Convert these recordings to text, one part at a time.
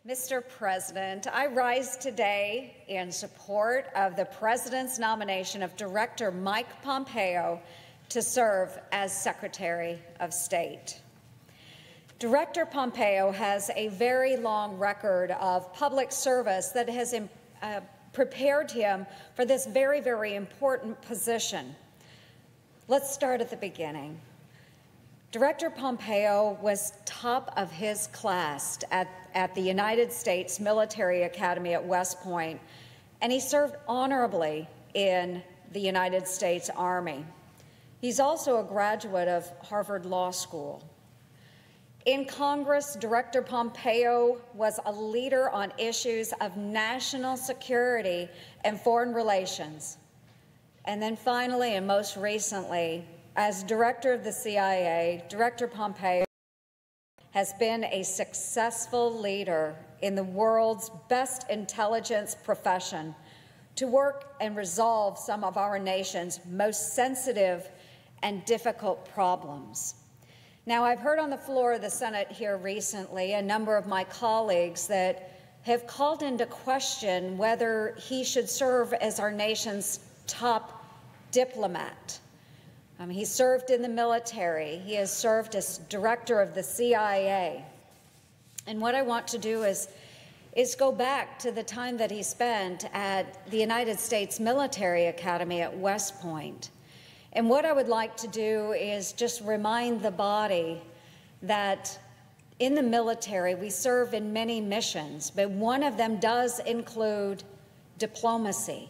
Mr. President, I rise today in support of the President's nomination of Director Mike Pompeo to serve as Secretary of State. Director Pompeo has a very long record of public service that has prepared him for this very, very important position. Let's start at the beginning. Director Pompeo was top of his class at the United States Military Academy at West Point, and he served honorably in the United States Army. He's also a graduate of Harvard Law School. In Congress, Director Pompeo was a leader on issues of national security and foreign relations. And then finally, and most recently, as director of the CIA, Director Pompeo has been a successful leader in the world's best intelligence profession to work and resolve some of our nation's most sensitive and difficult problems. Now, I've heard on the floor of the Senate here recently a number of my colleagues that have called into question whether he should serve as our nation's top diplomat. He served in the military. He has served as director of the CIA. And what I want to do is go back to the time that he spent at the United States Military Academy at West Point. And what I would like to do is just remind the body that in the military we serve in many missions, but one of them does include diplomacy.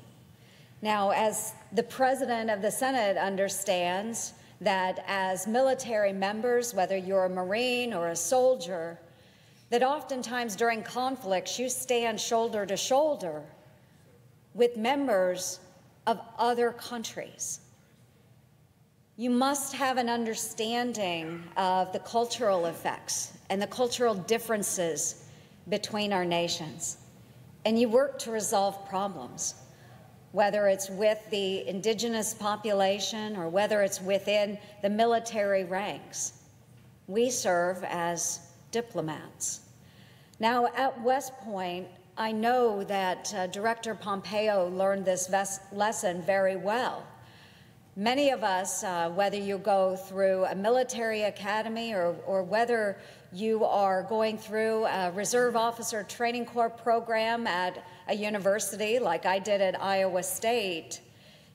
Now, as the President of the Senate understands that as military members, whether you're a Marine or a soldier, that oftentimes during conflicts you stand shoulder to shoulder with members of other countries. You must have an understanding of the cultural effects and the cultural differences between our nations, and you work to resolve problems, whether it's with the indigenous population or whether it's within the military ranks. We serve as diplomats. Now, at West Point, I know that Director Pompeo learned this lesson very well. Many of us, whether you go through a military academy or whether you are going through a Reserve Officer Training Corps program at a university like I did at Iowa State,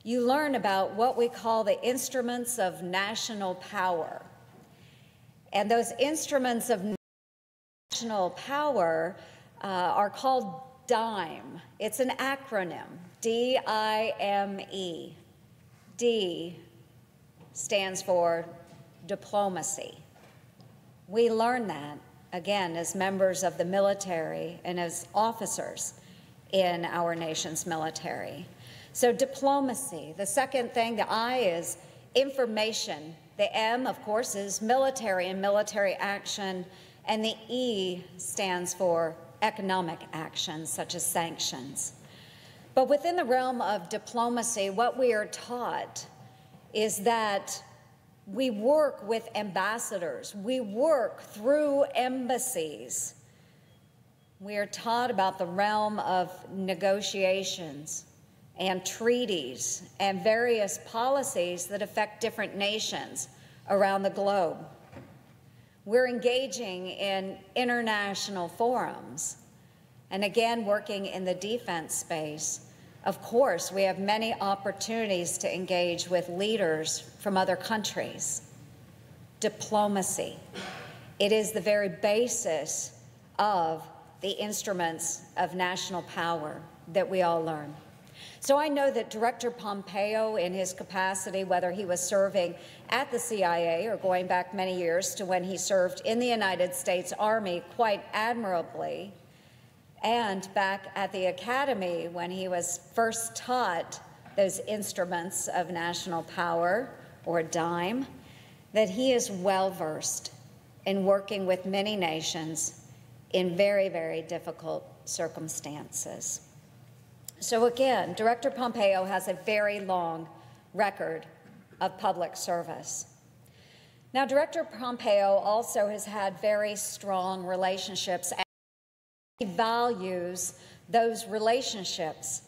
you learn about what we call the instruments of national power. And those instruments of national power are called DIME. It's an acronym, D-I-M-E. D stands for diplomacy. We learn that, again, as members of the military and as officers in our nation's military. So diplomacy. The second thing, the I is information. The M, of course, is military and military action. And the E stands for economic actions, such as sanctions. But within the realm of diplomacy, what we are taught is that we work with ambassadors. We work through embassies. We are taught about the realm of negotiations and treaties and various policies that affect different nations around the globe. We're engaging in international forums and, again, working in the defense space. Of course, we have many opportunities to engage with leaders from other countries. Diplomacy. It is the very basis of the instruments of national power that we all learn. So I know that Director Pompeo, in his capacity, whether he was serving at the CIA or going back many years to when he served in the United States Army quite admirably, and back at the Academy when he was first taught those instruments of national power, or DIME, that he is well-versed in working with many nations in very, very difficult circumstances. So again, Director Pompeo has a very long record of public service. Now, Director Pompeo also has had very strong relationships He values those relationships.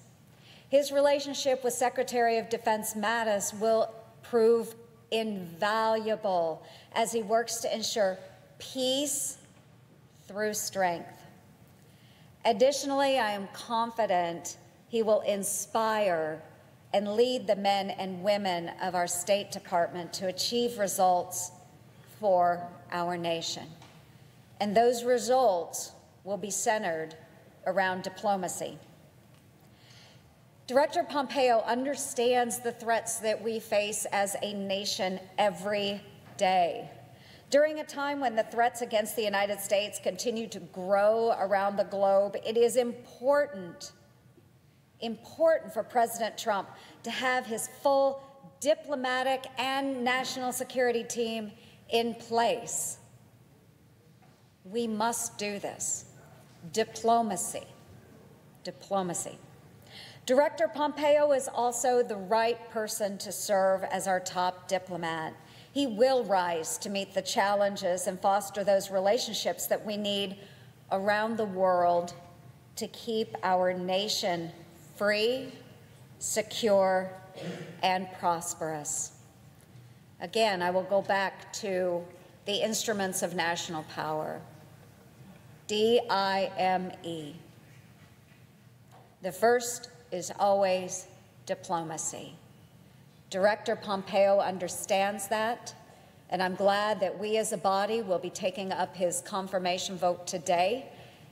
His relationship with Secretary of Defense Mattis will prove invaluable as he works to ensure peace through strength. Additionally, I am confident he will inspire and lead the men and women of our State Department to achieve results for our nation. And those results will be centered around diplomacy. Director Pompeo understands the threats that we face as a nation every day. During a time when the threats against the United States continue to grow around the globe, it is important for President Trump to have his full diplomatic and national security team in place. We must do this. Diplomacy. Diplomacy. Director Pompeo is also the right person to serve as our top diplomat. He will rise to meet the challenges and foster those relationships that we need around the world to keep our nation free, secure, and prosperous. Again, I will go back to the instruments of national power, DIME. The first is always diplomacy. Director Pompeo understands that, and I'm glad that we as a body will be taking up his confirmation vote today,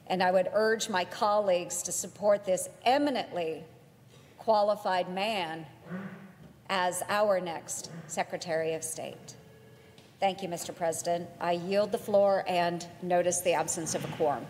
and I would urge my colleagues to support this eminently qualified man as our next Secretary of State. Thank you, Mr. President. I yield the floor and notice the absence of a quorum.